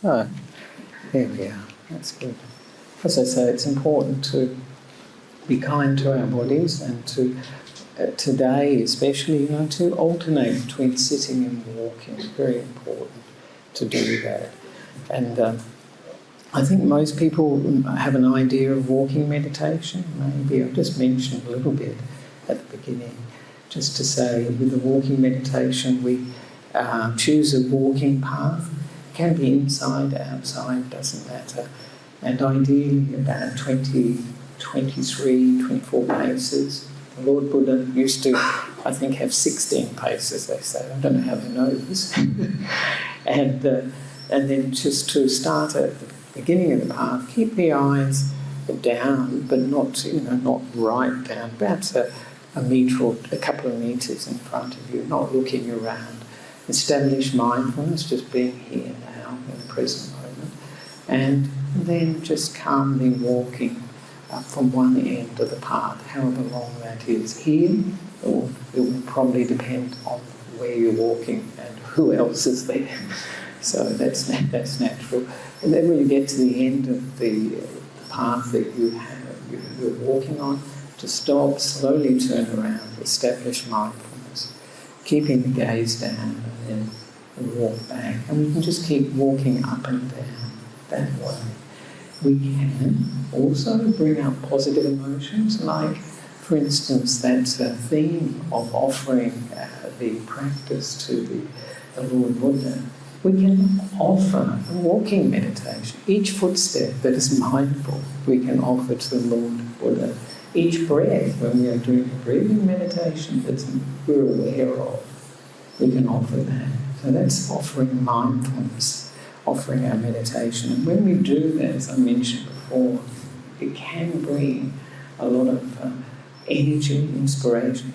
Oh, there we are. That's good. As I say, it's important to be kind to our bodies and to, today especially, to alternate between sitting and walking. It's very important to do that. And I think most people have an idea of walking meditation. Maybe I've just mentioned a little bit at the beginning, just to say with the walking meditation we choose a walking path. It can be inside, outside, doesn't matter. And ideally about 20, 23, 24 paces. The Lord Buddha used to, I think, have 16 paces, they say. I don't know how they know this. And then just to start at the beginning of the path, keep the eyes down, but not, not right down. Perhaps a metre or a couple of metres in front of you, not looking around. Establish mindfulness, just being here now in the present moment, and then just calmly walking from one end of the path, however long that is. Here, it will probably depend on where you're walking and who else is there. So that's natural. And then when you get to the end of the path that you're walking on, to stop, slowly turn around, establish mindfulness, keeping the gaze down, and then walk back. And we can just keep walking up and down that way. We can also bring up positive emotions, like, for instance, that theme of offering the practice to the Lord Buddha. We can offer a walking meditation. Each footstep that is mindful, we can offer to the Lord Buddha. Each breath, when we are doing a breathing meditation that we're aware of, we can offer that. So that's offering mindfulness, offering our meditation. And when we do that, as I mentioned before, it can bring a lot of energy, inspiration,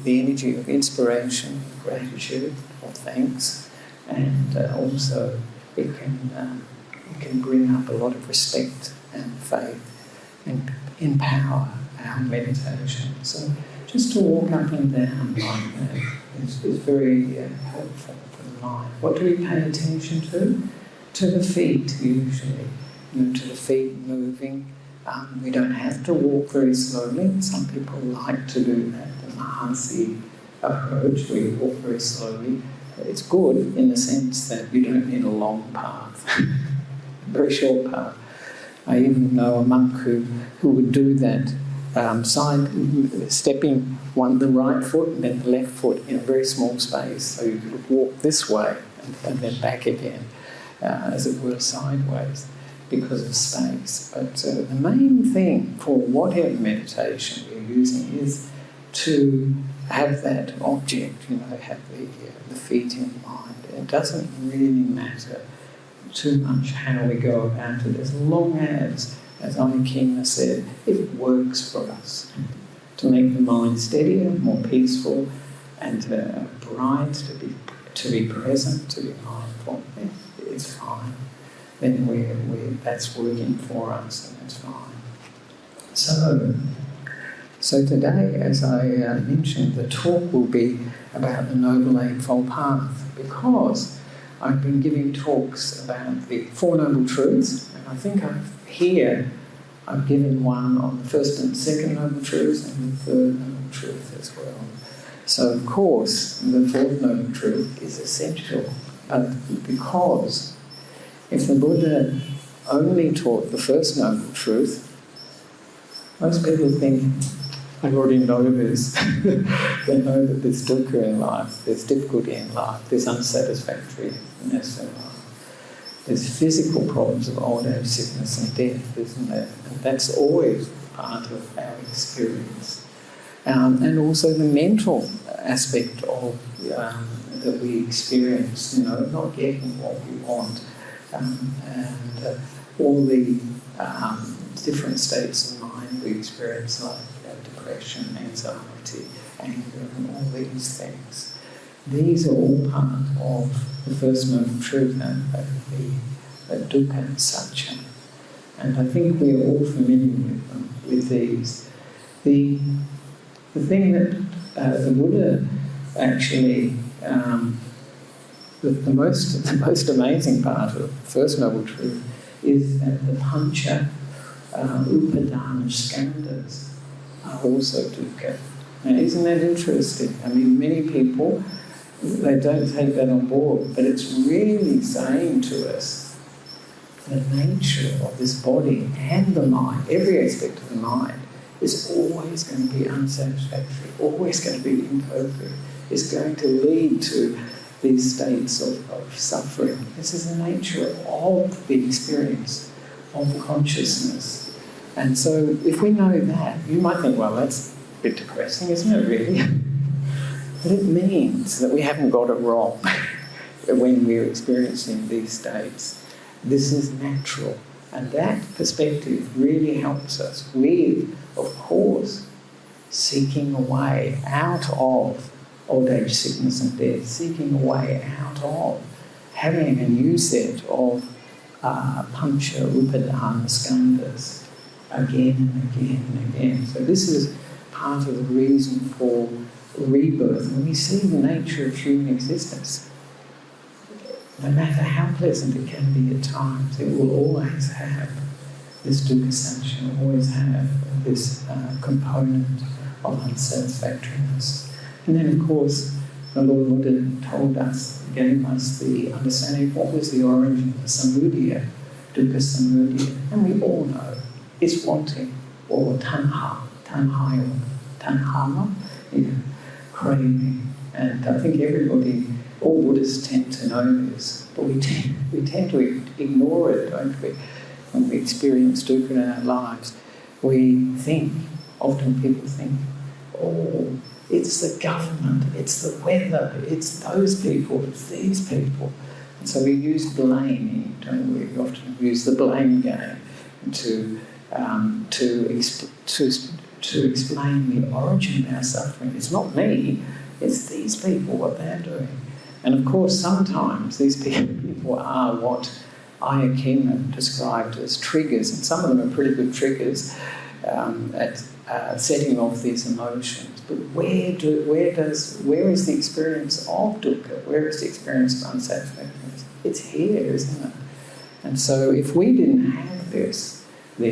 the energy of inspiration, gratitude, or thanks. And also it can bring up a lot of respect and faith and empower our meditation. So just to walk up and down like that is very helpful for the mind. What do we pay attention to? To the feet, usually. To the feet moving. We don't have to walk very slowly. Some people like to do that, the Mahasi approach, where you walk very slowly. It's good in the sense that you don't need a long path, a very short path. I even know a monk who would do that, stepping the right foot and then the left foot in a very small space. So you could walk this way and then back again, as it were, sideways, because of space. But the main thing for whatever meditation you're using is to have that object, have the feet in mind. It doesn't really matter too much how we go about it, as long as Ajahn said, it works for us to make the mind steadier, more peaceful, and bright, to be present, to be mindful. It's fine. Then that's working for us, and it's fine. So today, as I mentioned, the talk will be about the Noble Eightfold Path, because I've been giving talks about the Four Noble Truths, and I think I've given one on the first and second Noble Truths and the third Noble Truth as well. So of course, the fourth Noble Truth is essential, but because if the Buddha only taught the first Noble Truth, most people think, I already know this. They know that there's dukkha in life, there's difficulty in life, there's unsatisfactoriness in life. There's physical problems of old age, sickness and death, isn't there? And that's always part of our experience. And also the mental aspect of that we experience, not getting what we want, and all the different states of mind we experience, like depression, anxiety, anger, and all these things. These are all part of the first Noble Truth, the dukkha and satcha. And I think we are all familiar with these. The thing that the Buddha actually the most amazing part of the First Noble Truth is that the pancha upadana skandhas are also dukkha. Now, isn't that interesting? I mean, many people, they don't take that on board, but it's really saying to us the nature of this body and the mind, every aspect of the mind, is always going to be unsatisfactory, always going to be imperfect. It's going to lead to these states of suffering. This is the nature of the experience of consciousness. And so if we know that, you might think, well, that's a bit depressing, isn't it, really? But it means that we haven't got it wrong when we're experiencing these states. This is natural. And that perspective really helps us with, of course, seeking a way out of old age, sickness and death, seeking a way out of having a new set of pancha upadana skandhas again and again and again. So this is part of the reason for rebirth. When we see the nature of human existence, no matter how pleasant it can be at times, it will always have this dukkha sanchana, always have this component of unsatisfactoriness. And then, of course, the Lord Buddha told us, gave us the understanding of what was the origin of the samudaya, dukkha samudaya. And we all know it's wanting, or tanha, craving. And I think everybody, all Buddhists tend to know this, but we tend to ignore it, don't we? When we experience dukkha in our lives, we think, often people think, oh, it's the government, it's the weather, it's those people, it's these people. And so we use blaming, don't we? We often use the blame game to explain the origin of our suffering. It's not me, it's these people, what they're doing. And of course, sometimes these people are what Ajahn Nissarano described as triggers, and some of them are pretty good triggers at setting off these emotions. But where is the experience of dukkha? Where is the experience of unsatisfactoriness? It's here, isn't it? And so, if we didn't have these 5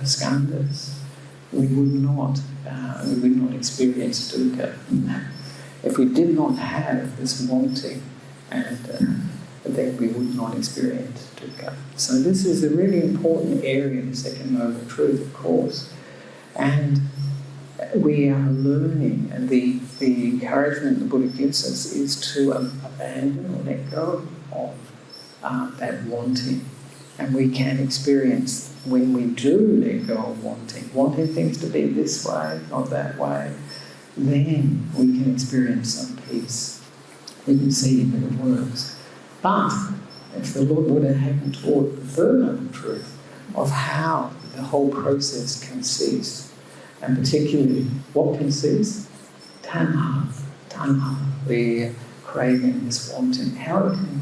skandhas, we would not experience dukkha. If we did not have this wanting, and then we would not experience dukkha. So this is a really important area in the Second Noble Truth, of course. And we are learning, and the encouragement the Buddha gives us is to abandon or let go of that wanting. And we can experience, when we do let go of wanting things to be this way, not that way, then we can experience some peace. We can see that it works. But if the Lord Buddha hadn't taught the Third Noble Truth of how the whole process can cease, and particularly what can cease? Tanha, the craving, this wanting, how it can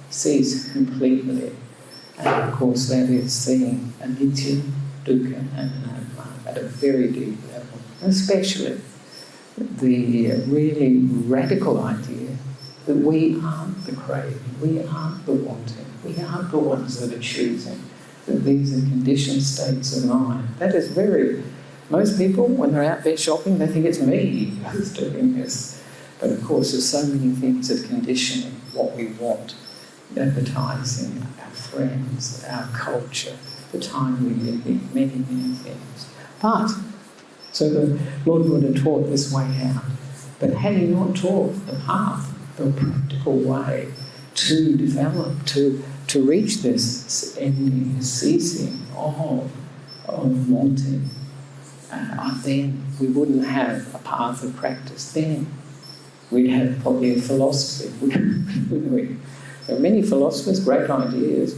cease completely. And of course that is seeing anicca, dukkha and anatta at a very deep level. And especially the really radical idea that we aren't the craving, we aren't the wanting, we aren't the ones that are choosing, that these are conditioned states of mind. That is most people, when they're out there shopping, they think it's me who's doing this. But of course there's so many things of conditioning, what we want, advertising, our friends, our culture, the time we live in, many, many things. But, so the Lord Buddha taught this way out. But had he not taught the path, the practical way to develop, to reach this ending, this ceasing of wanting, then we wouldn't have a path of practice. Then we'd have probably a philosophy, wouldn't we? There are many philosophers, great ideas,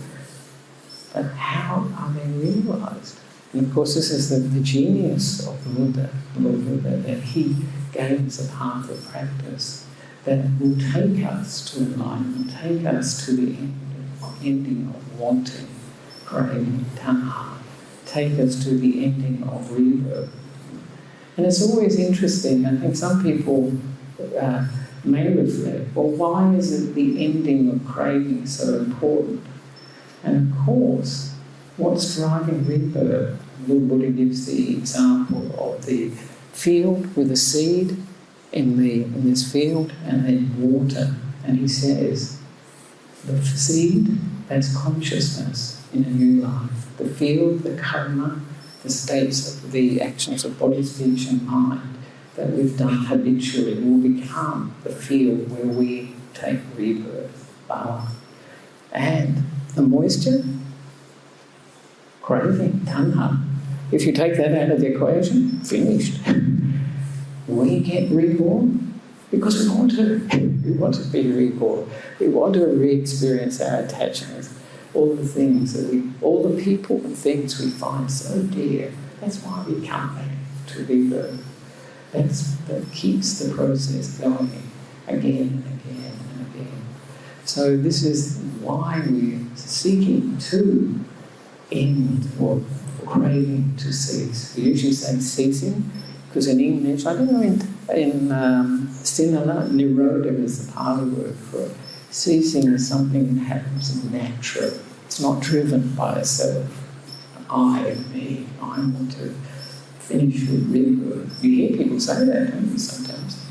but how are they realised? And of course this is the genius of the Buddha, that he gave us a path of practice that will take us to enlightenment, take us to the ending of wanting, craving, tanha, take us to the ending of rebirth. And it's always interesting, I think some people may reflect, well, why is it the ending of craving so important? And of course, what's driving rebirth? Lord Buddha gives the example of the field with a seed in this field and then water. And he says, the seed, that's consciousness in a new life. The field, the karma, the states of the actions of body, speech and mind that we've done habitually will become the field where we take rebirth, bhava. And the moisture, craving, tanha. If you take that out of the equation, finished. We get reborn because we want to. We want to be reborn. We want to re-experience our attachments, all the things all the people and things we find so dear. That's why we come back to rebirth. That keeps the process going again and again and again. So this is why we're seeking to end or craving to cease. We usually say ceasing because in English, I don't know, in Sinhala, nirodha is the Pali word for it. Ceasing is something that happens naturally. It's not driven by a self. I and me, I want to finish with rebirth. You hear people say that, don't you, sometimes?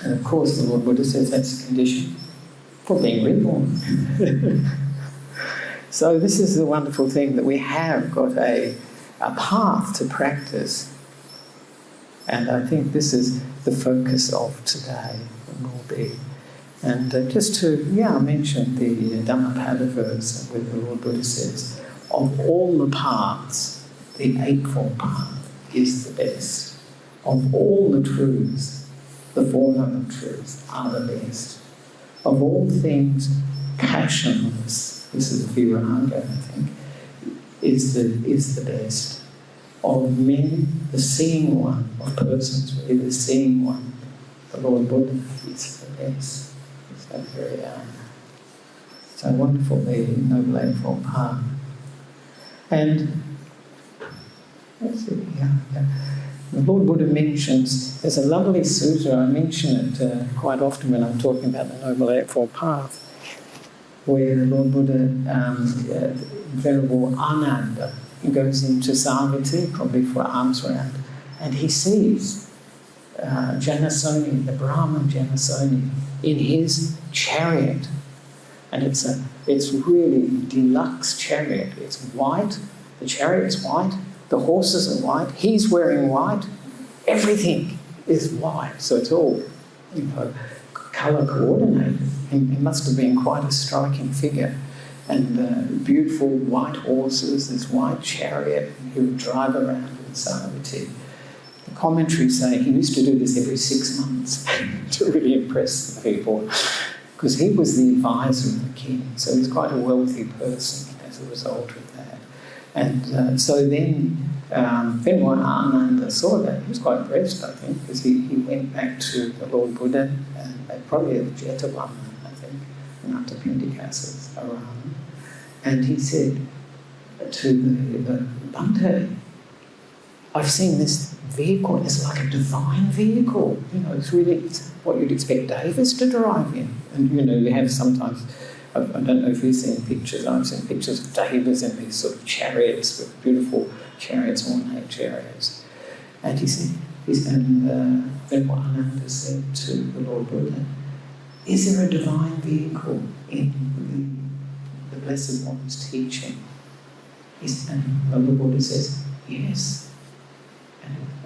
And of course the Lord Buddha says that's a condition for being reborn. So this is the wonderful thing, that we have got a path to practice. And I think this is the focus of today, and will be. And just to, mention the Dhammapada verse where the Lord Buddha says, of all the paths, the Eightfold Path is the best. Of all the truths, the Four Noble Truths are the best. Of all things, passionless, this is Viraga, I think, is the best. Of men, the seeing one, of persons, really the seeing one, the Lord Buddha is the best. So very so wonderful, the Noble Eightfold Path. And the Lord Buddha mentions, there's a lovely sutta, I mention it quite often when I'm talking about the Noble Eightfold Path, where the Lord Buddha, Venerable Ananda, he goes into Savatthi, probably for alms round, and he sees Janasoni, the Brahman Janasoni, in his chariot. And it's really deluxe chariot. It's white, the chariot's white, the horses are white, he's wearing white, everything is white. So it's all, colour coordinated. He must have been quite a striking figure. And beautiful white horses, this white chariot, he would drive around in Savatthi. The commentaries say he used to do this every 6 months to really impress the people, because he was the advisor of the king, so he's quite a wealthy person as a result of that. And so then Venerable Ananda saw that. He was quite impressed, I think, because he went back to the Lord Buddha, and probably at Jetavana, I think, and after Pindikasa's Arana. And he said to the Bhante, I've seen this vehicle, it's like a divine vehicle. It's what you'd expect Davis to drive in. And you have sometimes, I don't know if you've seen pictures, I've seen pictures of Davis in these sort of chariots, with beautiful chariots, ornate chariots. And he said, Venerable Ananda said to the Lord Buddha, is there a divine vehicle in the Blessed One's teaching? And the Lord Buddha says, yes.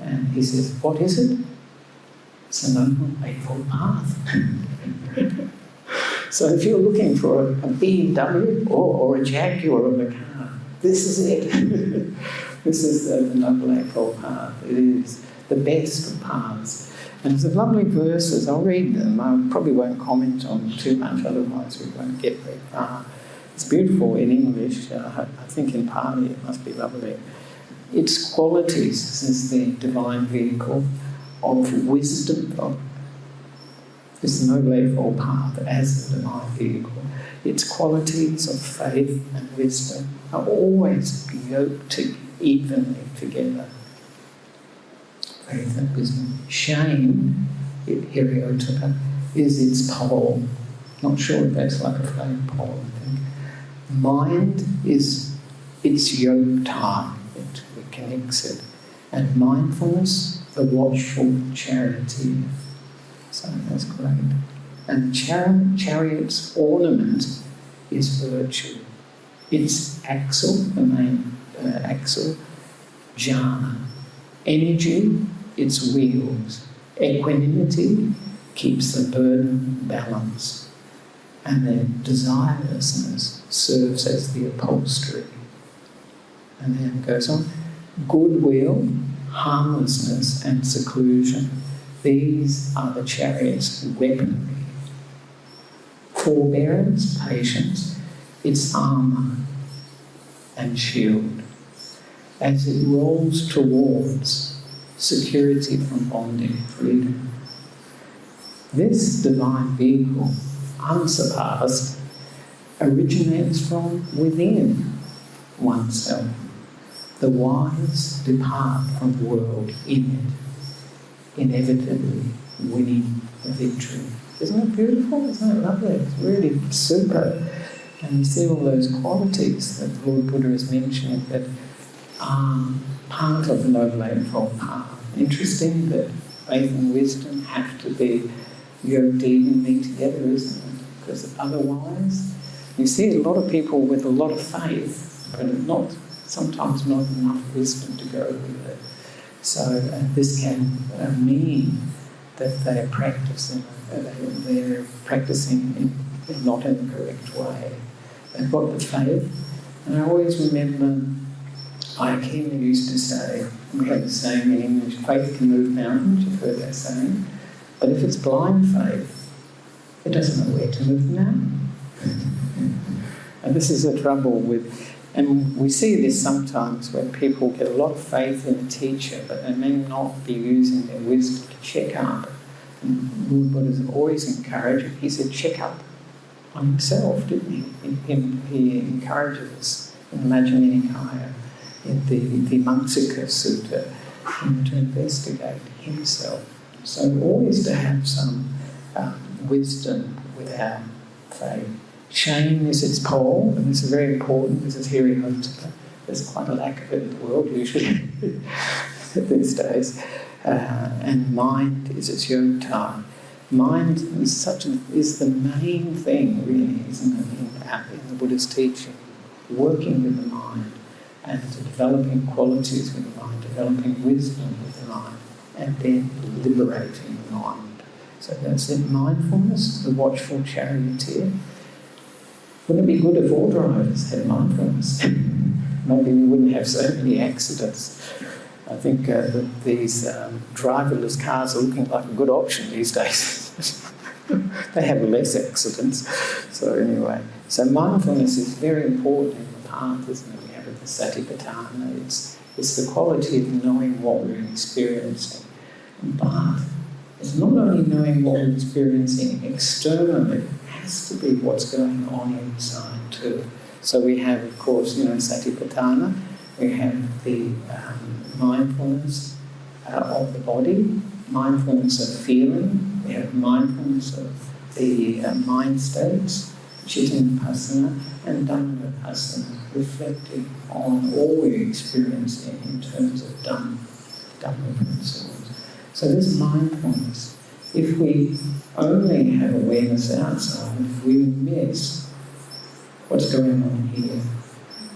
And he says, what is it? It's the Noble Eightfold Path. So if you're looking for a BMW or a Jaguar of a car, this is it. This is the Noble Eightfold Path. It is the best of paths. And there's lovely verses. I'll read them. I probably won't comment on them too much, otherwise we won't get very far. It's beautiful in English. I think in Pali it must be lovely. Its qualities, this is the divine vehicle of wisdom, it's the Noble Eightfold Path as the divine vehicle. Its qualities of faith and wisdom are always yoked evenly together. Faith and wisdom. Shame, Hiriotaka, is its pole. Not sure if that's like a flame pole, I think. Mind is its yoke tie. It connects it. And mindfulness, the watchful charioteer. So that's great. And chariot's ornament is virtue. Its axle, the main axle, jhana. Energy, its wheels. Equanimity keeps the burden balanced. And then desirelessness serves as the upholstery. And then it goes on. Goodwill, harmlessness and seclusion. These are the chariot's weaponry. Forbearance, patience, its armour and shield. As it rolls towards security from bondage, freedom. This divine vehicle, unsurpassed, originates from within oneself. The wise depart from the world in it, inevitably winning the victory. Isn't it beautiful? Isn't it lovely? It's really super. And you see all those qualities that the Lord Buddha is mentioning that are part of the Noble Eightfold Path. Interesting that faith and wisdom have to be yoked evenly together, isn't it? Because otherwise, you see a lot of people with a lot of faith, but sometimes not enough wisdom to go with it. So this can mean that they're practicing not in the correct way. They've got the faith, and I always remember Aikim used to say, we have the saying in English, faith can move mountains, you've heard that saying, but if it's blind faith, it doesn't know where to move the mountain. And this is the trouble with, and we see this sometimes when people get a lot of faith in a teacher, but they may not be using their wisdom to check up. And Lord Buddha always encouraged, he said, check up on himself, didn't he? He encourages us in the Majjhima in the Mansika Sutta, to investigate himself. So always to have some wisdom without faith. Shame is its pole, and this is very important. This is Hirihottaka. There's quite a lack of it in the world usually these days. And mind is its yoke tie. Mind is the main thing, really, isn't it, in the Buddha's teaching. Working with the mind and developing qualities with the mind, developing wisdom with the mind, and then liberating the mind. So that's it. Mindfulness, the watchful charioteer. Wouldn't it be good if all drivers had mindfulness? Maybe we wouldn't have so many accidents. I think that these driverless cars are looking like a good option these days. They have less accidents. So anyway, so mindfulness is very important in the path, isn't it? We have it, the Satipatthana. It's the quality of knowing what we're experiencing. But it's not only knowing what we're experiencing externally, it has to be what's going on inside too. So we have, of course, Satipatthana. We have the mindfulness of the body, mindfulness of feeling. We have mindfulness of the mind states, which is Vipassana, and Dhamma-vipassana, reflecting on all we're experiencing in terms of Dhamma principles. So this mindfulness, if we only have awareness outside, if we miss what's going on here,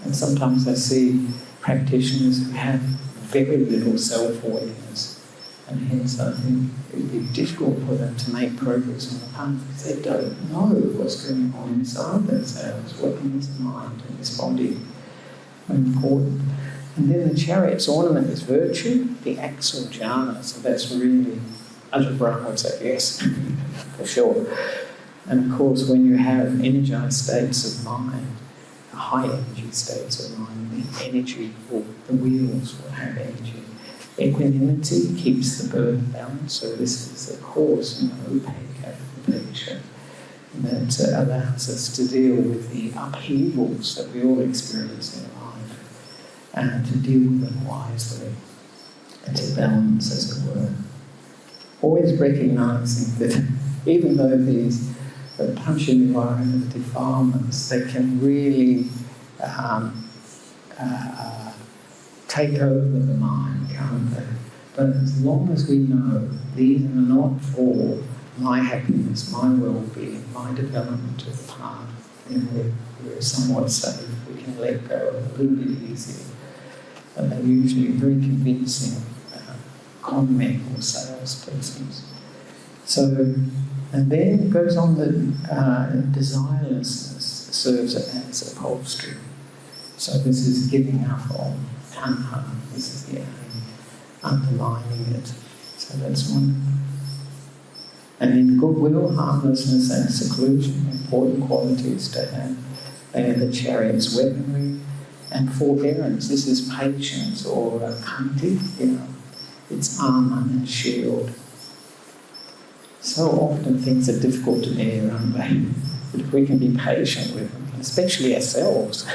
and sometimes I see practitioners who have very little self-awareness, and hence I think it would be difficult for them to make progress on the path because they don't know what's going on inside themselves, what in this mind and this body. Important. And then the chariot's ornament is virtue, the axle jhana, so that's really Ajahn Brahm would say yes, for sure. And of course when you have energized states of mind, high energy states of mind, the energy, or the wheels will have energy. Equanimity keeps the burden balanced, so this is a course in opaque application that allows us to deal with the upheavals that we all experience in life and to deal with them wisely and to balance, as it were. Always recognising that even though these punch in the eye and the defilements, they can really take over the mind, can't they? But as long as we know these are not for my happiness, my well-being, my development of the path, then we're somewhat safe. We can let go a little bit easier. And they're usually very convincing con men or salespersons. So, and then it goes on that desirelessness serves as upholstery. So this is giving up on tanha. This is the aim, underlining it. So that's one. And in goodwill, harmlessness and seclusion, important qualities to have. They are the chariot's weaponry. And forbearance, this is patience or kanti, it's armour and shield. So often things are difficult to bear, aren't they? But if we can be patient with them, especially ourselves,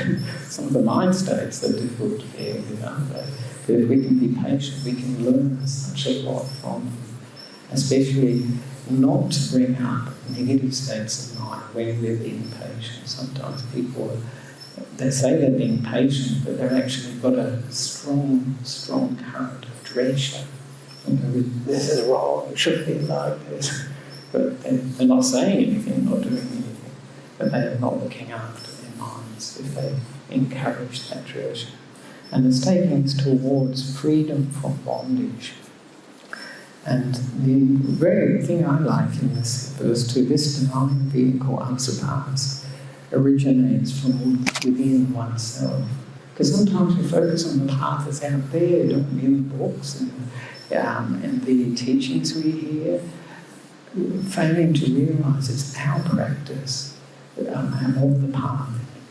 some of the mind states are difficult to bear with, aren't they? But if we can be patient, we can learn such a lot from them, especially not to bring up negative states of mind when we're being patient. Sometimes people they say they're being patient, but they've actually got a strong current of dresha. This is wrong, it should be like this. But they're not saying anything, not doing anything. But they are not looking after their minds if they encourage that dresha. And it's taking us towards freedom from bondage. And the very thing I like in this verse 2, this divine vehicle, asapas, originates from within oneself. Because sometimes we focus on the path that's out there, don't we, in the books and the teachings we hear, failing to realise it's our practice of the path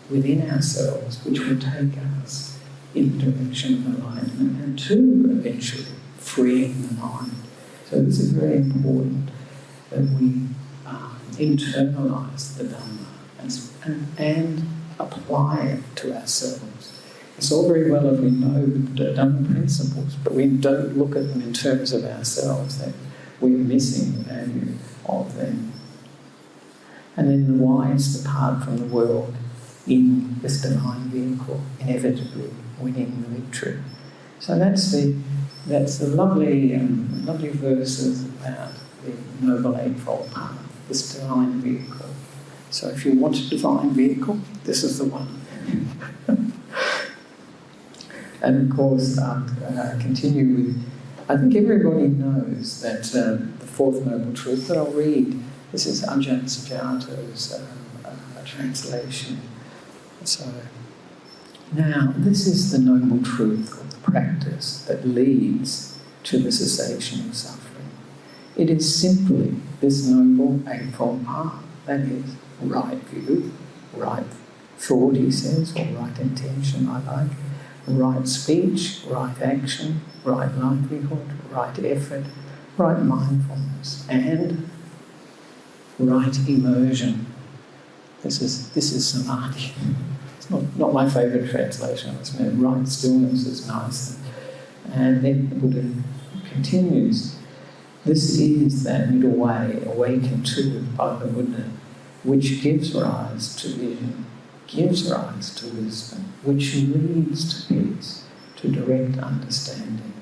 within ourselves which will take us in the direction of enlightenment and to eventually freeing the mind. So this is very important that we internalise the Dhamma and apply it to ourselves. It's all very well if we know the Dhamma principles, but we don't look at them in terms of ourselves, that we're missing the value of them. And then the wise depart from the world in this divine vehicle, inevitably winning the victory. So that's the lovely verses about the Noble Eightfold Path, this divine vehicle. So if you want a divine vehicle, this is the one. And of course, continue with, I think everybody knows that the fourth noble truth that I'll read, this is Ajahn Nissarano's translation. So, now, this is the noble truth of the practice that leads to the cessation of suffering. It is simply this noble eightfold path, that is, right view, right thought, he says, or right intention, I like, right speech, right action, right livelihood, right effort, right mindfulness, and right immersion. This is samadhi. It's not my favourite translation. It's right stillness is nice. And then the Buddha continues. This is that middle way, awakened to by the Buddha, which gives rise to vision, gives rise to wisdom, which leads to peace, to direct understanding,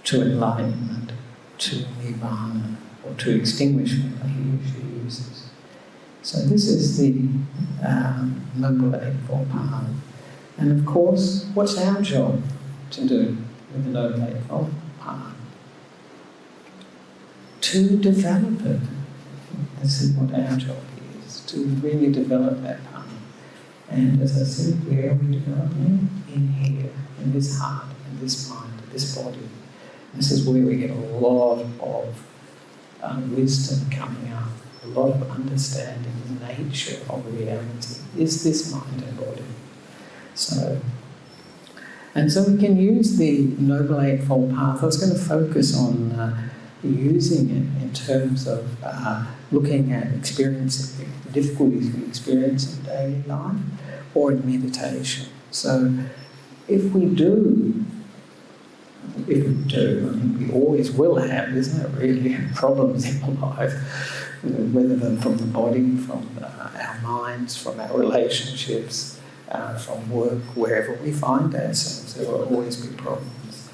to enlightenment, to nibbana, or to extinguishment, like he usually uses. So this is the Noble Eightfold Path. And of course, what's our job to do with the Noble Eightfold Path? To develop it. This is what our job is, to really develop that path. And as I said, where are we developing? In here, in this heart, in this mind, in this body. This is where we get a lot of wisdom coming up, a lot of understanding the nature of reality. Is this mind and body? So we can use the Noble Eightfold Path. I was going to focus on using it in terms of looking at experiencing the difficulties we experience in daily life or in meditation. So if we do if we do, I mean, we always will have, isn't it, really, problems in life, whether they're from the body, from our minds, from our relationships, from work, wherever we find ourselves, there will always be problems.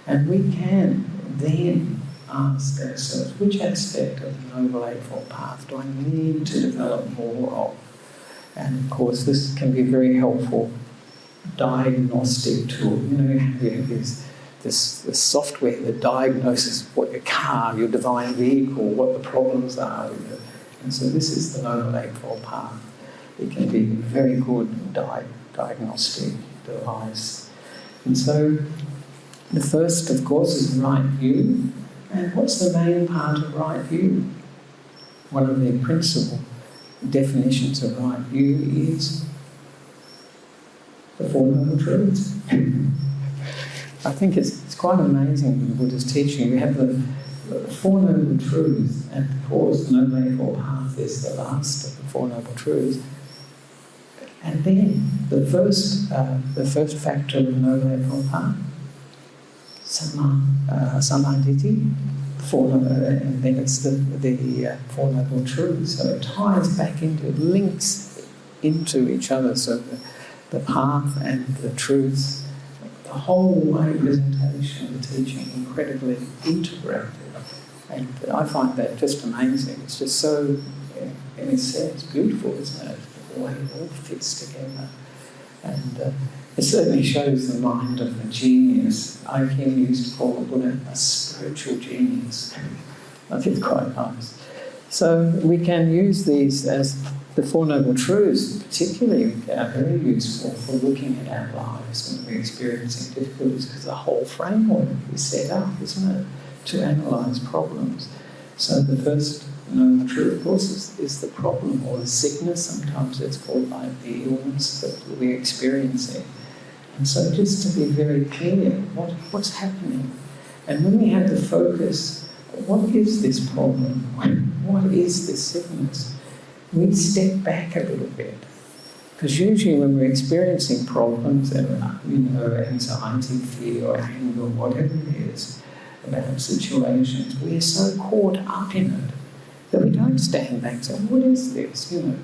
And we can then ask ourselves, which aspect of the Noble Eightfold Path do I need to develop more of? And of course, this can be a very helpful diagnostic tool. You know, you have this software that diagnoses what your car, your divine vehicle, what the problems are with it. And so this is the Noble Eightfold Path. It can be a very good diagnostic device. And so the first, of course, is right view. And what's the main part of right view? One of the principal definitions of right view is the Four Noble Truths. I think it's quite amazing in Buddha's teaching. You have the Four Noble Truths, and of course the Noble Eightfold Path is the last of the Four Noble Truths. And then the first factor of the Noble Eightfold Path, Samadhi, and then it's the Four Noble Truths. So it ties back into, it links into each other. So the path and the truths, the whole way presentation of the teaching, incredibly integrated. And I find that just amazing. It's just so, in a sense, beautiful, isn't it? The way it all fits together. And it certainly shows the mind of a genius. King used to call Buddha a spiritual genius. I think it's quite nice. So we can use these as the Four Noble Truths, particularly, are very useful for looking at our lives when we're experiencing difficulties, because the whole framework is set up, isn't it, to analyse problems. So the first Noble Truth, of course, is the problem or the sickness. Sometimes it's called like the illness that we're experiencing. And so just to be very clear, what's happening? And when we have the focus, what is this problem? What is this sickness? We step back a little bit. Because usually when we're experiencing problems, anxiety, fear, or anger, whatever it is, about situations, we're so caught up in it that we don't stand back and say, what is this? And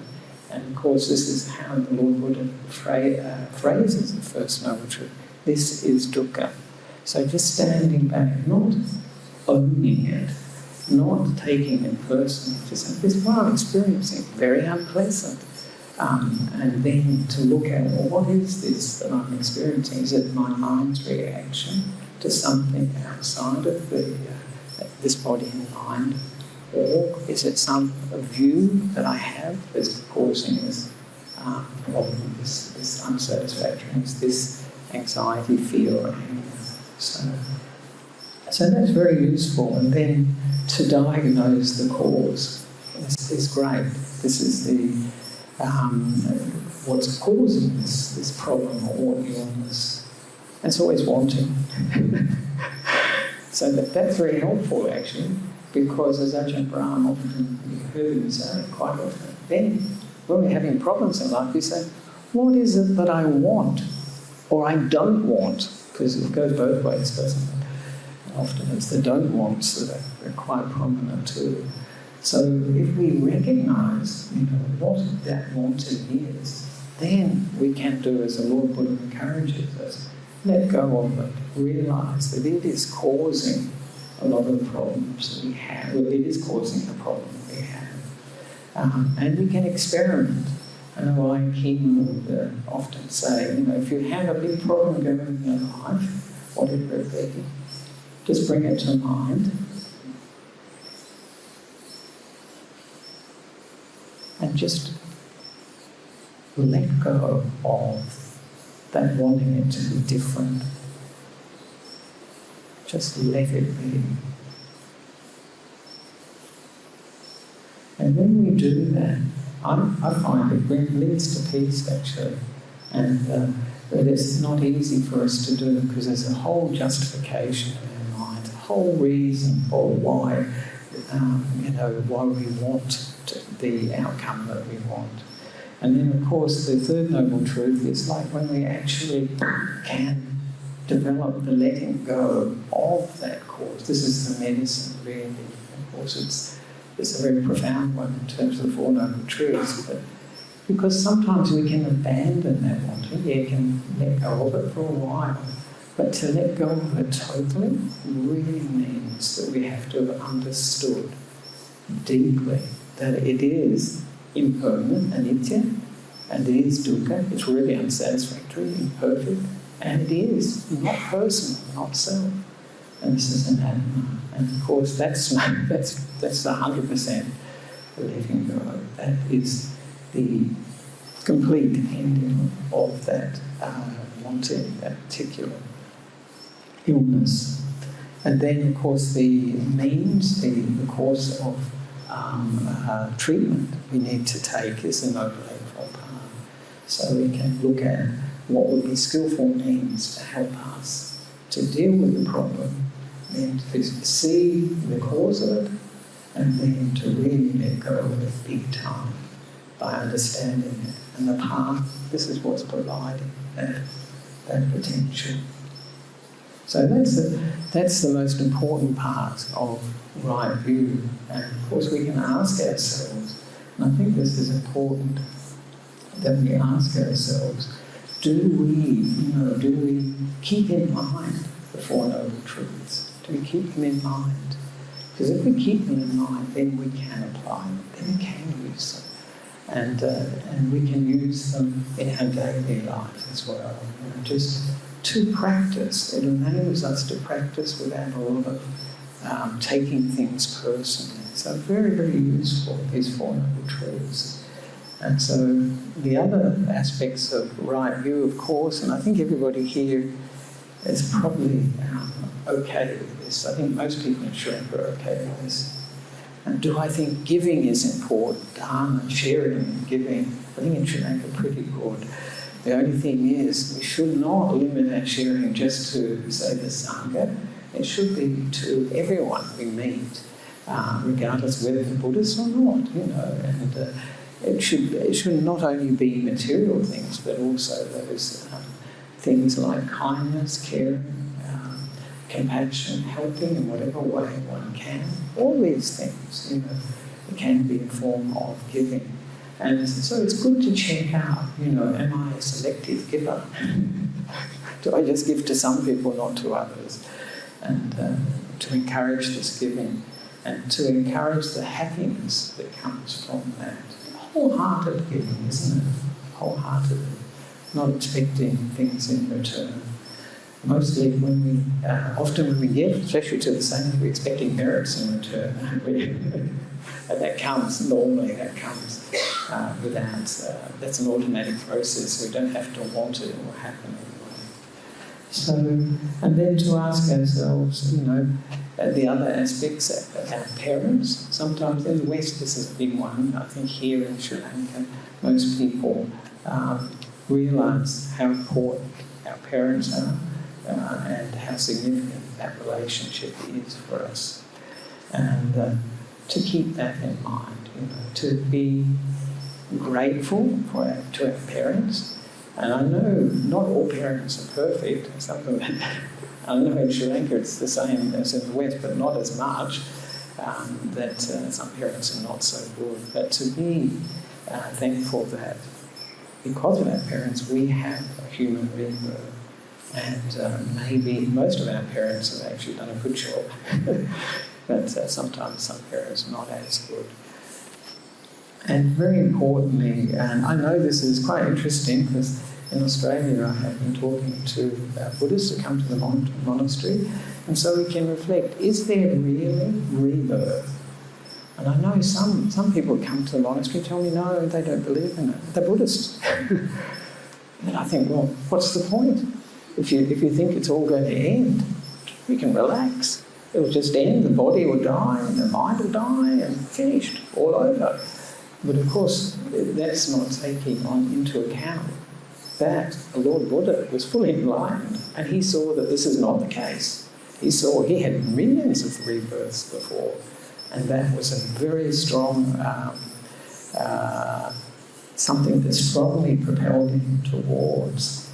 of course, this is how the Lord Buddha phrases the first Noble Truth. This is dukkha. So just standing back, not owning it, not taking it personally, just saying, this is what I'm experiencing, very unpleasant. And then to look at, well, what is this that I'm experiencing? Is it my mind's reaction to something outside of this body and mind? Or is it some view that I have that's causing this problem, this unsatisfactoriness, this anxiety, fear, or anger? So that's very useful. And then to diagnose the cause is great. This is the what's causing this problem or illness. And it's always wanting. So that's very helpful, actually, because as Ajahn Brahm often, you heard him say quite often, then when we're having problems in life, we say, what is it that I want or I don't want? Because it goes both ways, doesn't it? Often it's the don't wants that are quite prominent too. So if we recognise, what that wanting is, then we can do as the Lord Buddha encourages us, let go of it, realise that it is causing a lot of the problems that we have. Well, it is causing the problem we have. And we can experiment. I know King would often say, if you have a big problem going on in your life, whatever it be, just bring it to mind. And just let go of that wanting it to be different. Just let it be. And when we do that, I find it leads to peace, actually. And but it's not easy for us to do because there's a whole justification in our mind, a whole reason for why, why we want the outcome that we want. And then, of course, the third Noble Truth is like when we actually can develop the letting go of that cause. This is the medicine, really. Of course, it's a very profound one in terms of the Four Noble Truths, but because sometimes we can abandon that wanting, you can let go of it for a while, but to let go of it totally really means that we have to have understood deeply that it is impermanent, anicca, and it is dukkha, it's really unsatisfactory, imperfect, and it is not personal, not self. And this is an anima. And of course that's 100% letting go. That is the complete ending of that wanting, that particular illness. And then of course the means, the course of treatment we need to take is the Noble Eightfold Path. So we can look at what would be skillful means to help us to deal with the problem, and to see the cause of it, and then to really let go of it big time by understanding it. And the path, this is what's providing that potential. So that's the most important part of right view. And of course we can ask ourselves, and I think this is important, that we ask ourselves, do we keep in mind the Four Noble Truths? Do we keep them in mind? Because if we keep them in mind, then we can apply them, then we can use them. And we can use them in our daily life as well. Just to practice. It enables us to practice without a lot of taking things personally. So very, very useful, these Four Noble Truths. And so the other aspects of right view, of course, and I think everybody here is probably okay with this. I think most people in Sri Lanka are okay with this. And do I think giving is important? Dhamma, sharing and giving. I think in Sri Lanka pretty good. The only thing is we should not limit our sharing just to, say, the Sangha. It should be to everyone we meet, regardless whether they're Buddhist or not, and it should not only be material things, but also those things like kindness, caring, compassion, helping in whatever way one can. All these things, it can be a form of giving. And so it's good to check out, am I a selective giver? Do I just give to some people, not to others? And to encourage this giving, and to encourage the happiness that comes from that. Wholehearted giving, isn't it? Wholehearted, not expecting things in return. Mostly often when we give, especially to the Sangha, we're expecting merits in return, aren't we? And that comes without, that's an automatic process, we don't have to want it or happen anyway. So, and then to ask ourselves, the other aspects about parents. Sometimes in the West, this is a big one. I think here in Sri Lanka, most people realise how important our parents are and how significant that relationship is for us. And to keep that in mind, to be grateful to our parents. And I know not all parents are perfect. Some of them, I know in Sri Lanka it's the same as in the West, but not as much, that some parents are not so good. But to be thankful that because of our parents we have a human rebirth, and maybe most of our parents have actually done a good job, but sometimes some parents are not as good. And very importantly, and I know this is quite interesting because in Australia I have been talking to Buddhists who come to the monastery, and so we can reflect, is there really rebirth? And I know some people come to the monastery tell me no, they don't believe in it. They're Buddhists. And I think, well, what's the point? If you think it's all going to end, we can relax. It'll just end, the body will die, and the mind will die, and finished, all over. But of course, that's not taking into account that the Lord Buddha was fully enlightened, and he saw that this is not the case. He had millions of rebirths before, and that was a very strong, something that strongly propelled him towards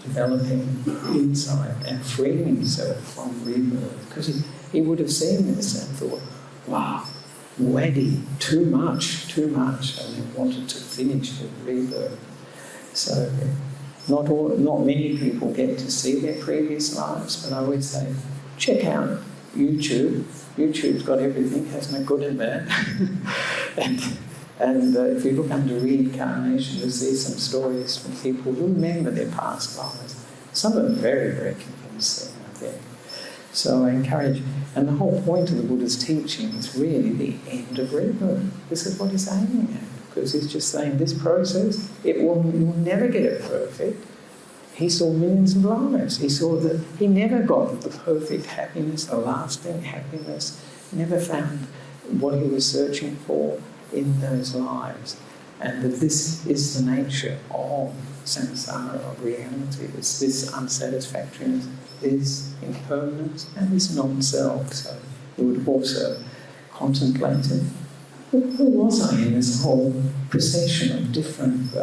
developing insight and freeing himself from rebirth. Because he would have seen this and thought, wow, waddy, too much, and then wanted to finish with rebirth. So not many people get to see their previous lives, but I always say, check out YouTube. YouTube's got everything, hasn't it, good and bad. and if you look under reincarnation, you'll see some stories from people who remember their past lives. Some of them very, very convincing, I think. So I encourage, and the whole point of the Buddha's teaching is really the end of rebirth. This is what he's aiming at, because he's just saying this process, you'll never get it perfect. He saw millions of lives. He saw that he never got the perfect happiness, the lasting happiness. He never found what he was searching for in those lives. And that this is the nature of samsara, of reality. It's this unsatisfactoriness, this impermanence, and this non-self. So he would also contemplate it. Who was I in this whole procession of different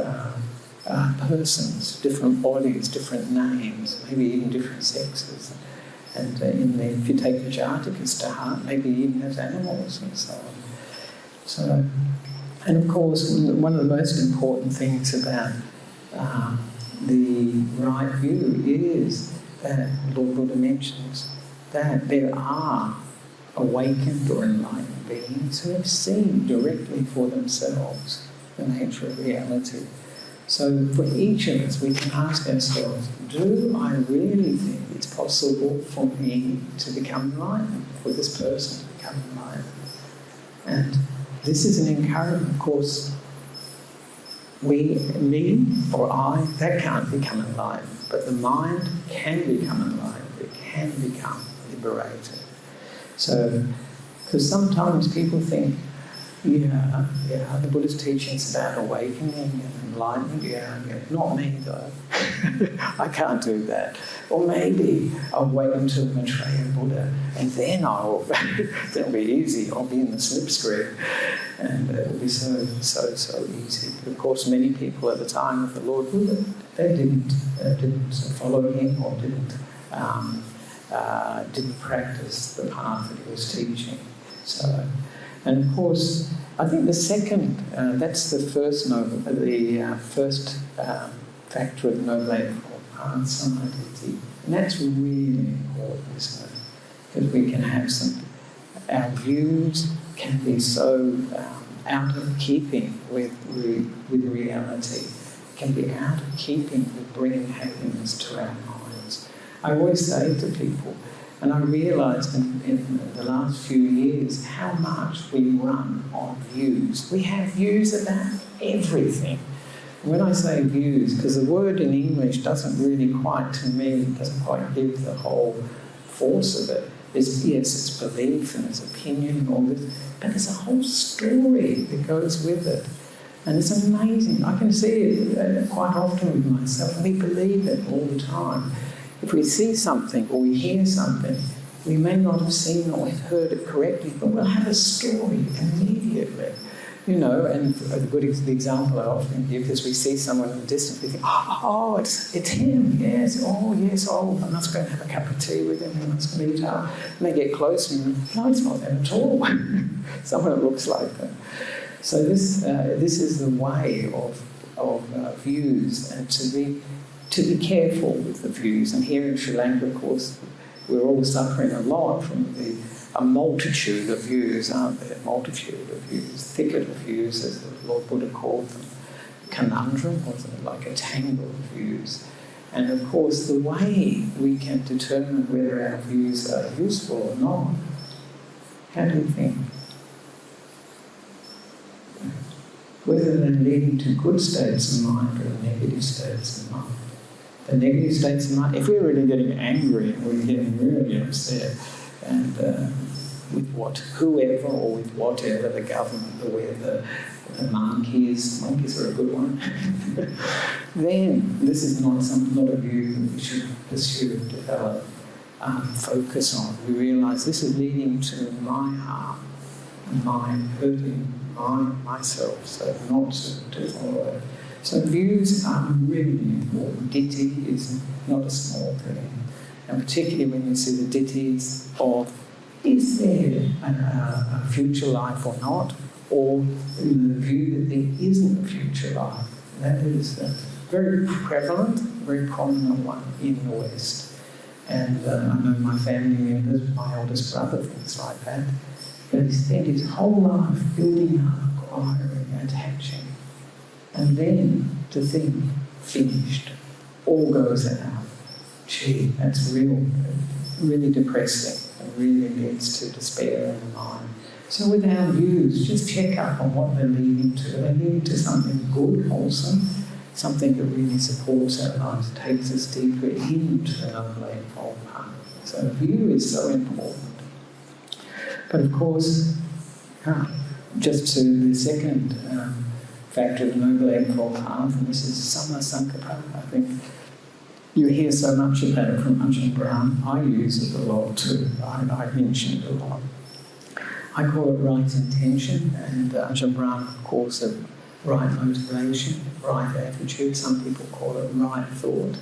persons, different bodies, different names, maybe even different sexes? And if you take the Jatakas to heart, maybe even as animals and so on. So, and of course, one of the most important things about the right view is that Lord Buddha mentions that there are awakened or enlightened beings who have seen directly for themselves the nature of reality. So for each of us, we can ask ourselves, do I really think it's possible for me to become enlightened, for this person to become enlightened? And this is an encouragement. Of course, me or I, that can't become enlightened, but the mind can become enlightened, it can become liberated. So, because sometimes people think, the Buddha's teaching is about awakening and enlightenment. Yeah, not me though. I can't do that. Or maybe I'll wait until Maitreya Buddha, and then it'll be easy. I'll be in the slipstream, and it'll be so easy. But of course, many people at the time of the Lord Buddha, they didn't follow him or didn't practice the path that he was teaching. So. And of course, I think the second, that's the first factor of the Noble Eightfold Path, samadhi. And that's really important, isn't it? Because we can have our views can be so out of keeping with reality, can be out of keeping with bringing happiness to our minds. I always say to people, and I realised in the last few years how much we run on views. We have views about everything. When I say views, because the word in English doesn't really quite, to me, doesn't quite give the whole force of it. It's belief and it's opinion and all this, but there's a whole story that goes with it. And it's amazing. I can see it quite often with myself. We believe it all the time. If we see something or we hear something, we may not have seen or heard it correctly, but we'll have a story immediately. And the example I often give is we see someone in the distance, we think, oh, it's him, yes, I must go and have a cup of tea with him, I must meet up. And they get close and no, it's not them at all. Someone that looks like them. So this is the way of views, and to be careful with the views. And here in Sri Lanka, of course, we're all suffering a lot from a multitude of views, aren't there? Multitude of views, thicket of views, as the Lord Buddha called them. Conundrum, wasn't it? Like a tangle of views. And of course, the way we can determine whether our views are useful or not, how do you think? Whether they're leading to good states of mind or negative states of mind. The negative states of mind, if we're really getting angry and we're getting really upset, and with whoever or with whatever, the government, the weather, the monkeys are a good one, then this is not a view that we should pursue, develop, focus on. We realise this is leading to my harm, my hurting myself, so not to follow it. So views are really important. Ditthi is not a small thing. And particularly when you see the ditthis of, is there a future life or not? Or the view that there isn't a future life. That is a very prevalent, very prominent one in the West. And I know my family members, my oldest brother, things like that. But he spent his whole life building up, acquiring, attaching. And then to think, finished, all goes out. Gee, that's really depressing. It really leads to despair in the mind. So with our views, just check up on what they're leading to. They're leading to something good, wholesome, something that really supports our lives, takes us deeper into the Noble Eightfold Path. So view is so important. But of course, just to the second factor of the Noble Eightfold Path, and this is Samma Sankappa. I think you hear so much about it from Ajahn Brahm. I use it a lot too. I mention it a lot. I call it right intention, and Ajahn Brahm calls it right motivation, right attitude. Some people call it right thought.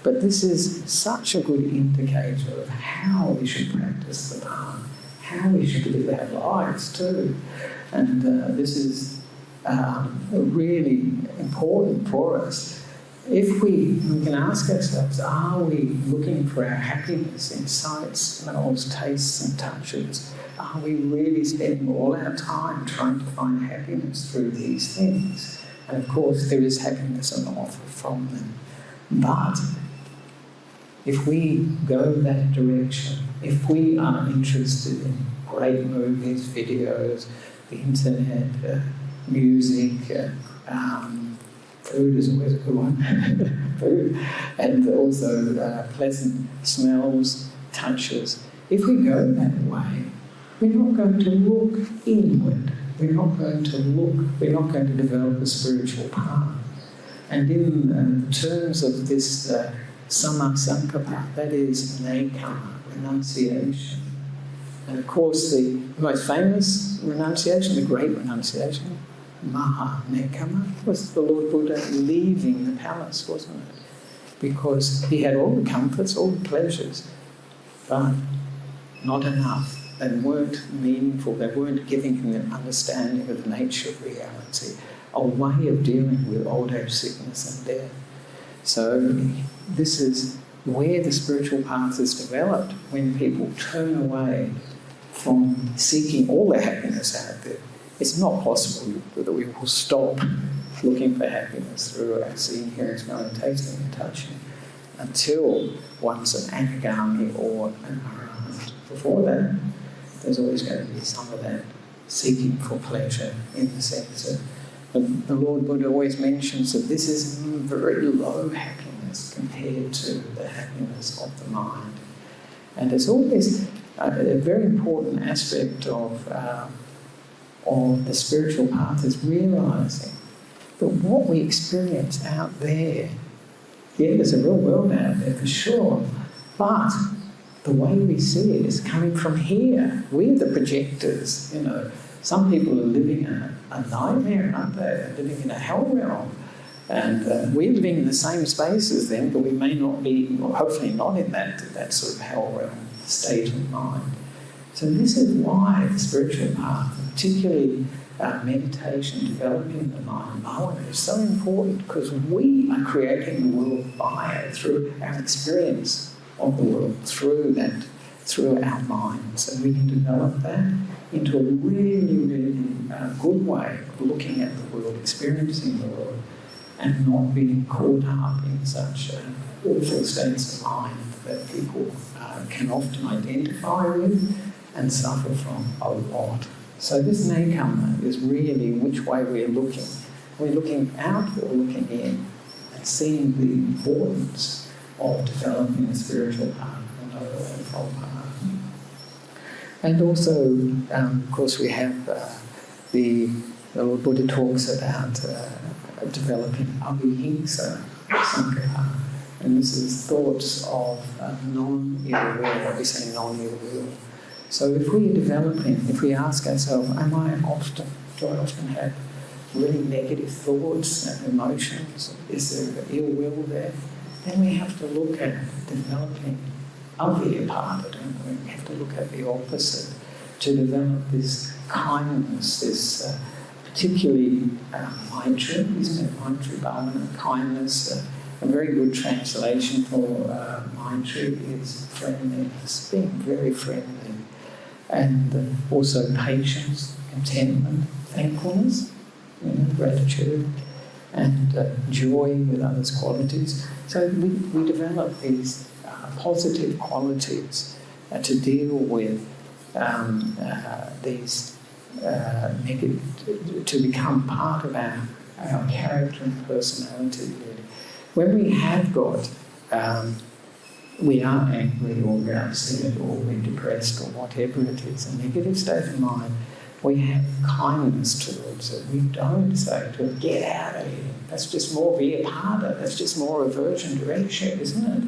But this is such a good indicator of how we should practice the path, how we should live our lives too. And this is really important for us. If we can ask ourselves, are we looking for our happiness in sights, smells, tastes and touches? Are we really spending all our time trying to find happiness through these things? And of course there is happiness on offer from them. But if we go that direction, if we are interested in great movies, videos, the internet, music, food is always a good one, food, and also pleasant smells, touches. If we go that way, we're not going to look inward. We're not going to develop a spiritual path. And in terms of this Samma Sankappa, that is nekama, renunciation. And of course the most famous renunciation, the great renunciation, Maha Nekama, was the Lord Buddha leaving the palace, wasn't it? Because he had all the comforts, all the pleasures, but not enough. They weren't meaningful, they weren't giving him an understanding of the nature of reality, a way of dealing with old age, sickness and death. So this is where the spiritual path is developed, when people turn away from seeking all their happiness out there. It's not possible that we will stop looking for happiness through our seeing, hearing, smelling, tasting and touching until one's an anagami or an arahant. Before that, there's always going to be some of that seeking for pleasure in the sense of the Lord Buddha always mentions that this is very low happiness compared to the happiness of the mind. And it's always a very important aspect of the spiritual path is realising that what we experience out there, yeah, there's a real world out there for sure, but the way we see it is coming from here. We're the projectors, you know. Some people are living a nightmare, aren't they? They're living in a hell realm. And we're living in the same space as them, but we may not be, or hopefully not in that sort of hell realm state of mind. So this is why the spiritual path, particularly meditation, developing the mind, bhavana, is so important, because we are creating the world by it, through our experience of the world, through our minds. And we can develop that into a really, really good way of looking at the world, experiencing the world, and not being caught up in such awful states of mind that people can often identify with and suffer from a lot. So this nekama is really which way we're looking. We're looking out or looking in, and seeing the importance of developing a spiritual path, the Noble Eightfold Path. And also, of course, we have the Lord Buddha talks about developing avihimsa sankara, and this is thoughts of non-ill will. We say non-ill will. So if we're developing, if we ask ourselves, do I often have really negative thoughts and emotions? Is there ill will there? Then we have to look at developing avyapada, don't we? We have to look at the opposite, to develop this kindness, this particularly Maitri, isn't it? Maitri Bhavana, kindness. A very good translation for Maitri is friendliness, being very friendly. And also patience, contentment, thankfulness, gratitude, and joy with others' qualities. So we develop these positive qualities to deal with these negative, to become part of our character and personality, really. When we have got, we are angry or we're upset or we're depressed or whatever it is, a negative state of mind, we have kindness towards it. We don't say to it, get out of here. That's just more vyapada, that's just more aversion, direction, isn't it?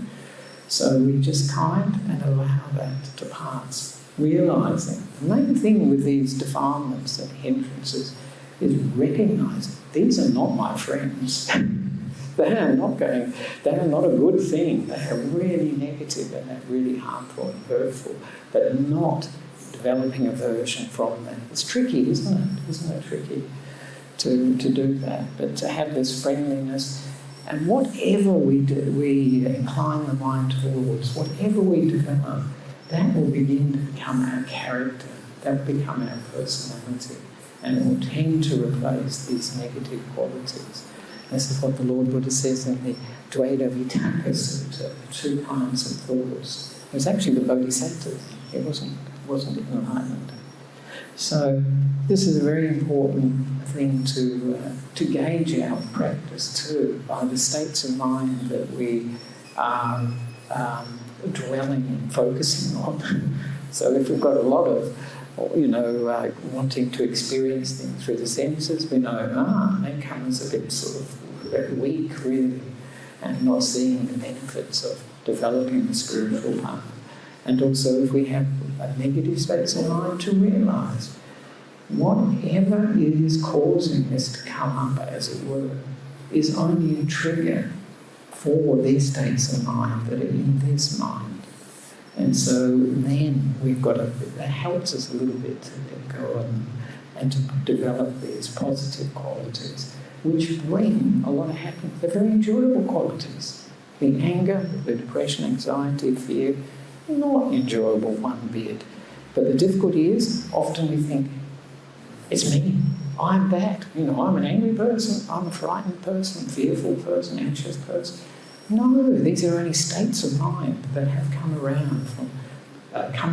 So we just kind and allow that to pass, realising. The main thing with these defilements and hindrances is recognising these are not my friends. They are not a good thing. They are really negative and they're really harmful and hurtful, but not developing aversion from them. It's tricky, isn't it? Isn't it tricky to do that? But to have this friendliness, and whatever we do, we incline the mind towards, whatever we develop, that will begin to become our character, that will become our personality, and it will tend to replace these negative qualities. This is what the Lord Buddha says in the Dvaita Vitaka Sutta, the 2 kinds of thoughts. It was actually the Bodhisattva. It wasn't enlightenment. So this is a very important thing to gauge our practice too, by the states of mind that we are dwelling and focusing on. So if we've got a lot of, wanting to experience things through the senses, we know, that comes a bit sort of weak, really, and not seeing the benefits of developing the spiritual path. And also if we have a negative states of mind, to realise whatever is causing this to come up, as it were, is only a trigger for these states of mind that are in this mind. And so then we've got that helps us a little bit to let go and to develop these positive qualities, which bring a lot of happiness. They're very enjoyable qualities. The anger, the depression, anxiety, fear, not enjoyable one bit. But the difficulty is, often we think, it's me, I'm that. I'm an angry person, I'm a frightened person, fearful person, anxious person. No, these are only states of mind that have come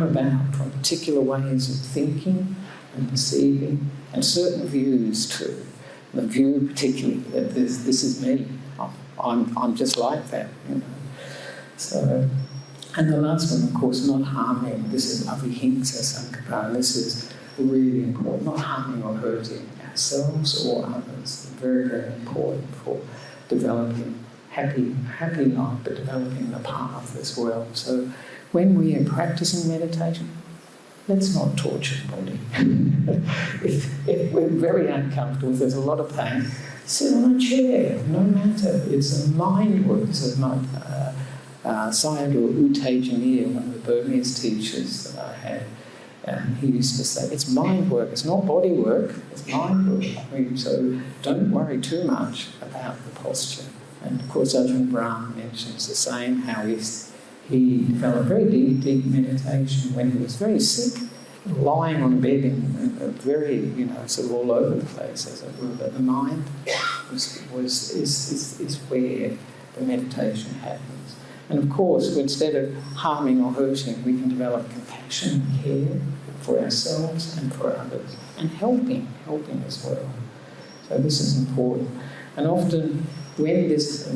about from particular ways of thinking and perceiving, and certain views too. The view particularly that this is me, I'm just like that. So, and the last one, of course, not harming. This is avihimsa sankara. This is really important. Not harming or hurting ourselves or others. Very, very important for developing happy life, but developing the path as well. So when we are practicing meditation, let's not torture the body. if we're very uncomfortable, if there's a lot of pain, sit on a chair, no matter. It's a mind work. So Sayadaw U Tejaniya, one of the Burmese teachers that I had, he used to say, it's mind work, it's not body work, it's mind work. So don't worry too much about the posture. And of course Ajahn Brahm mentions the same, how he developed very deep meditation when he was very sick, lying on a bed in very, sort of all over the place, as it were. But the mind is where the meditation happens. And of course, instead of harming or hurting, we can develop compassion and care for ourselves and for others, and helping as well. So this is important. And often when this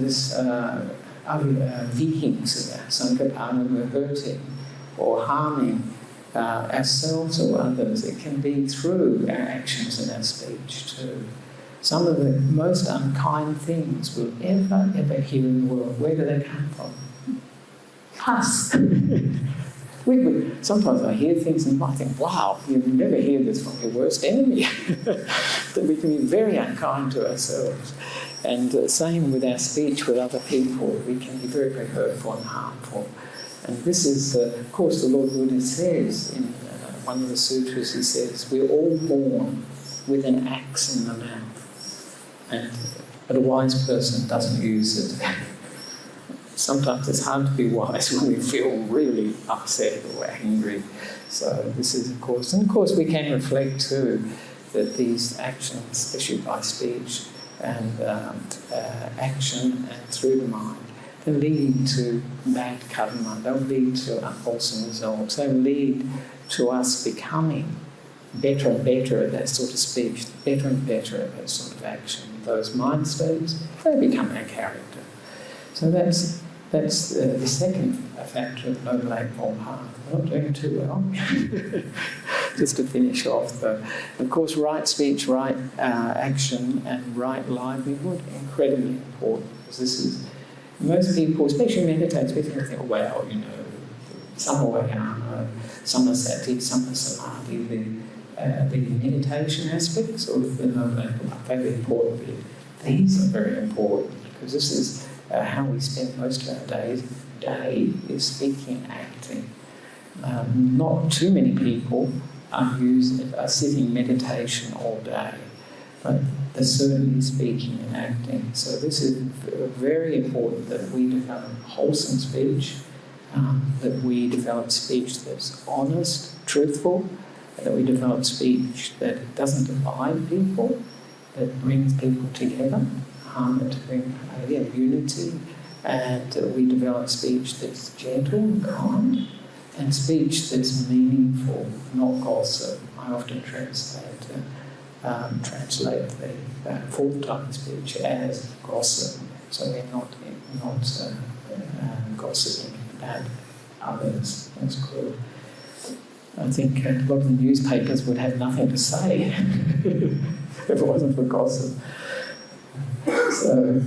vihimsa, sankapana, we're hurting or harming ourselves or others, it can be through our actions and our speech too. Some of the most unkind things we'll ever hear in the world, where do they come from? Us. Sometimes I hear things and I think, wow, you never hear this from your worst enemy. That we can be very unkind to ourselves. And same with our speech with other people. We can be very, very hurtful and harmful. And this is, of course, the Lord Buddha says in one of the sutras, he says, we're all born with an axe in the mouth. But a wise person doesn't use it. Sometimes it's hard to be wise when we feel really upset or angry. So this is, of course, and of course we can reflect too that these actions, especially by speech and action and through the mind, they lead to bad karma, they'll lead to unwholesome results, they'll lead to us becoming better and better at that sort of speech, better and better at that sort of action. Those mind states, they become our character. So that's the second factor of Noble Eightfold Path. We're not doing too well. Just to finish off, though. Of course, right speech, right action, and right livelihood, incredibly important. Because this is, most people, especially meditators, we think, well, you know, Samavayana, Samasati, Samasamadhi, the meditation aspects of the Noble Eightfold Path, very important bit. These are very important, because this is how we spend most of our day is speaking and acting. Not too many people are sitting meditation all day, but they're certainly speaking and acting. So this is very important that we develop wholesome speech, that we develop speech that's honest, truthful, that we develop speech that doesn't divide people, that brings people together, to bring unity, and we develop speech that's gentle and kind, and speech that's meaningful, not gossip. I often translate the full-time speech as gossip, so we're not gossiping about others. That's good. I think a lot of the newspapers would have nothing to say if it wasn't for gossip. So,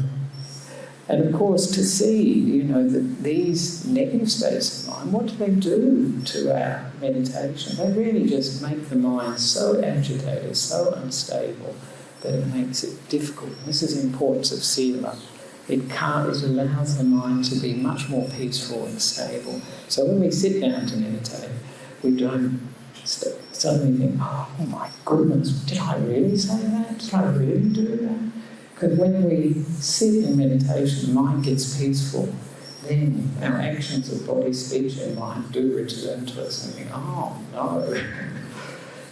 and of course, to see, that these negative states of mind, what do they do to our meditation? They really just make the mind so agitated, so unstable, that it makes it difficult. This is the importance of sila. It allows the mind to be much more peaceful and stable. So when we sit down to meditate, we don't suddenly think, oh my goodness, did I really say that? Did I really do that? Because when we sit in meditation, the mind gets peaceful, then our actions of body, speech and mind do return to us and think, oh no.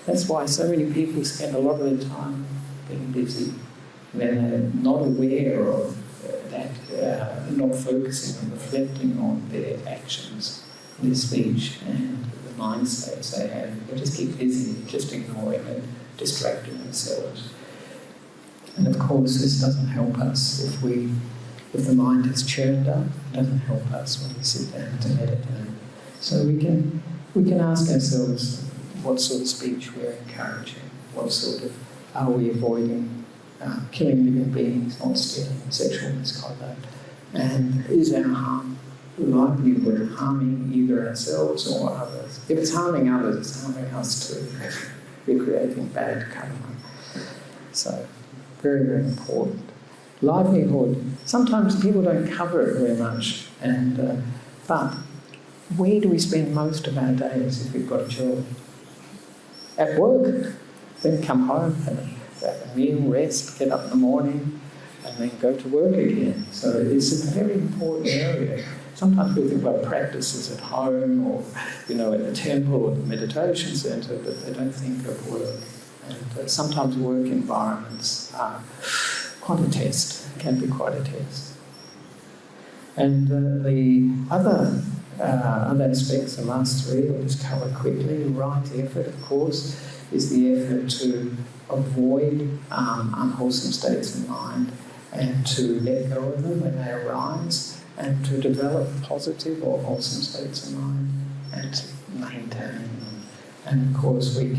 That's why so many people spend a lot of their time being busy. They're not aware of that, not focusing and reflecting on their actions, their speech and the mind states they have. They just keep busy, just ignoring it, distracting themselves. And of course, this doesn't help us if the mind is churned up. It doesn't help us when we sit down to meditate. So we can ask ourselves what sort of speech we're encouraging, what sort of are we avoiding, killing living beings, not stealing, sexual misconduct, and is our livelihood harming either ourselves or others? If it's harming others, it's harming us too. We're creating bad karma. So, very, very important. Livelihood. Sometimes people don't cover it very much, but where do we spend most of our days if we've got a job? At work. Then come home, have a meal, rest, get up in the morning, and then go to work again. So it's a very important area. Sometimes people think about practices at home or, at the temple or the meditation centre, but they don't think of work. And sometimes work environments are quite a test, can be quite a test. And the other aspects, the last three, I'll just cover quickly. Right effort, of course, is the effort to avoid unwholesome states of mind and to let go of them when they arise, and to develop positive or wholesome states of mind and to maintain them. And of course, we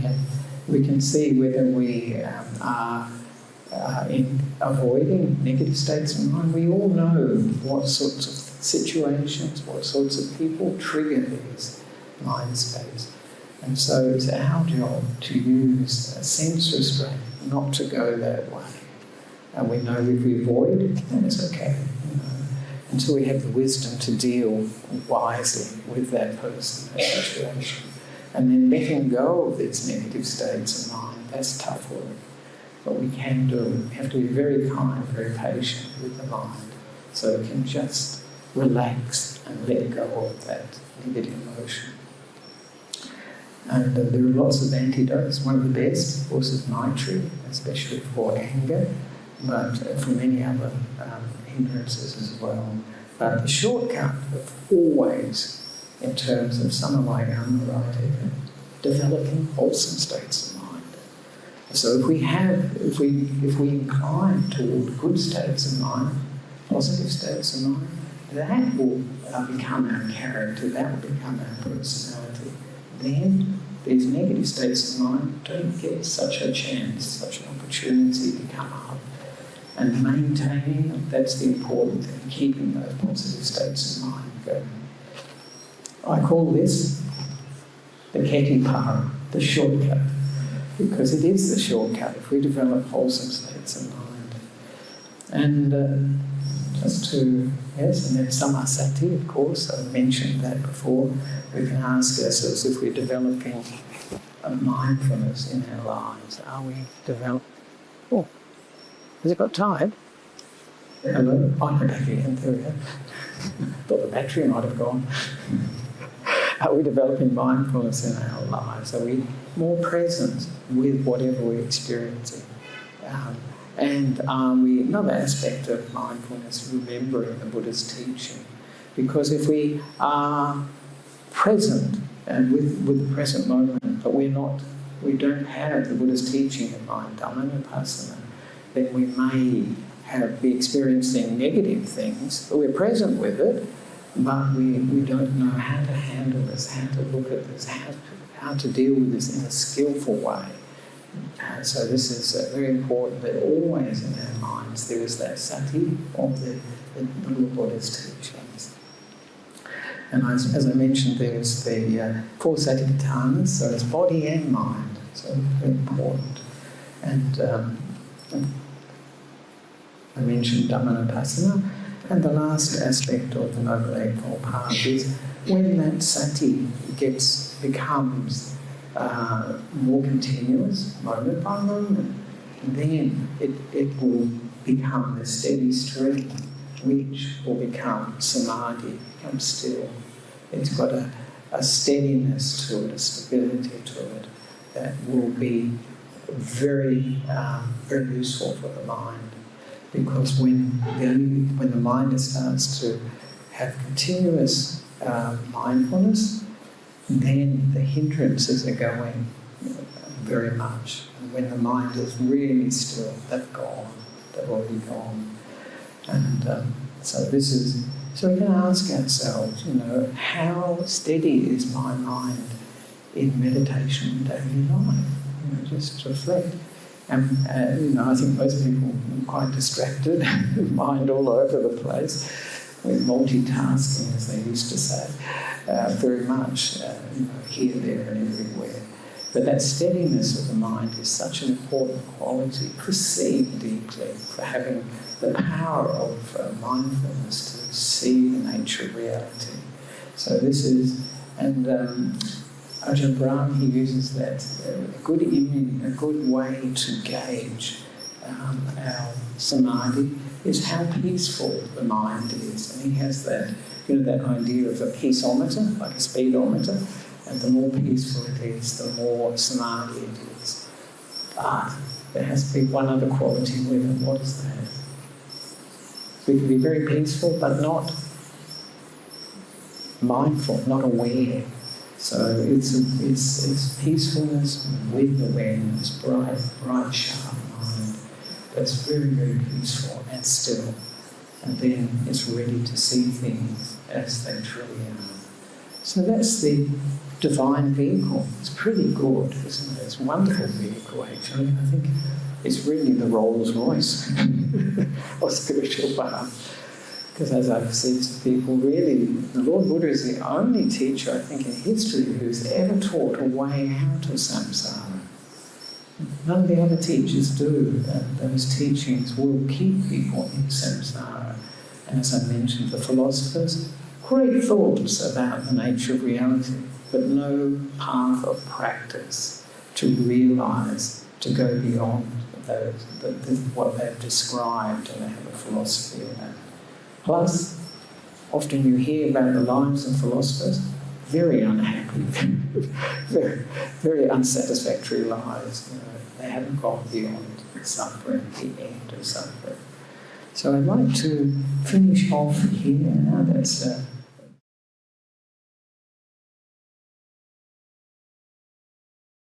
can see whether we are in avoiding negative states of mind. We all know what sorts of situations, what sorts of people trigger these. mind space. And so it's our job to use a sense restraint not to go that way. And we know if we avoid, then it's okay, until we have the wisdom to deal wisely with that person, that situation. And then letting go of these negative states of mind, that's tough work. But we can do it. We have to be very kind, very patient with the mind, so it can just relax and let go of that negative emotion. And there are lots of antidotes. One of the best, of course, is Maitri, especially for anger, but for many other hindrances as well. But the shortcut of always, in terms of Samamayamurati, developing wholesome states of mind. So if we incline toward good states of mind, positive states of mind, that will become our character, that will become our personality. Then these negative states of mind don't get such a chance, such an opportunity to come up. And maintaining, that's the important thing, keeping those positive states of mind going. I call this the Ketipara, the shortcut, because it is the shortcut if we develop wholesome states of mind. And and then samasati, of course, I mentioned that before. We can ask ourselves if we're developing a mindfulness in our lives. Are we developing? Oh, has it got tired? Hello? I'm back again, there we go. Thought the battery might have gone. Are we developing mindfulness in our lives? Are we more present with whatever we're experiencing? And are we, another aspect of mindfulness, remembering the Buddha's teaching. Because if we are present and with the present moment, but we don't have the Buddha's teaching in mind, Dhamma Vipassana, then we may be experiencing negative things, but we're present with it, but we don't know how to handle this, how to look at this, how to deal with this in a skillful way. So this is very important that always in our minds there is that sati of the Lord Buddha's teachings. And as I mentioned, there's the four satipatthānas, so it's body and mind, so very important. And I mentioned Dhamma Vipassana, and the last aspect of the Noble Eightfold Path is when that sati becomes more continuous, moment by moment, then it will become a steady stream, which will become samadhi, become still. It's got a steadiness to it, a stability to it that will be very, very useful for the mind. Because when the mind starts to have continuous mindfulness, then the hindrances are going very much. And when the mind is really still, they've already gone. And so we can ask ourselves, how steady is my mind in meditation and daily life? Just reflect. And I think most people are quite distracted, mind all over the place. We're multitasking, as they used to say, very much, here, there and everywhere. But that steadiness of the mind is such an important quality. Perceive deeply, for having the power of mindfulness to see the nature of reality. So this is, and Ajahn Brahm, he uses that a good image, a good way to gauge our samadhi is how peaceful the mind is. And he has that, that idea of a peaceometer, like a speedometer, and the more peaceful it is, the more samadhi it is. But there has to be one other quality with it. What is that? We can be very peaceful, but not mindful, not aware. So it's peacefulness with awareness, bright, sharp mind. That's very, very peaceful and still. And then it's ready to see things as they truly are. So that's the divine vehicle. It's pretty good, isn't it? It's a wonderful vehicle, actually. I think it's really the Rolls Royce of spiritual path. Because as I've said to people, really, the Lord Buddha is the only teacher, I think, in history who's ever taught a way out of samsara. None of the other teachers do. Those teachings will keep people in samsara. And as I mentioned, the philosophers, great thoughts about the nature of reality, but no path of practice to realise, to go beyond what they've described, and they have a philosophy of that. Plus, often you hear about the lives of philosophers, very unhappy, very, very unsatisfactory lives. They haven't gone beyond suffering, the end of suffering. So I'd like to finish off here. That's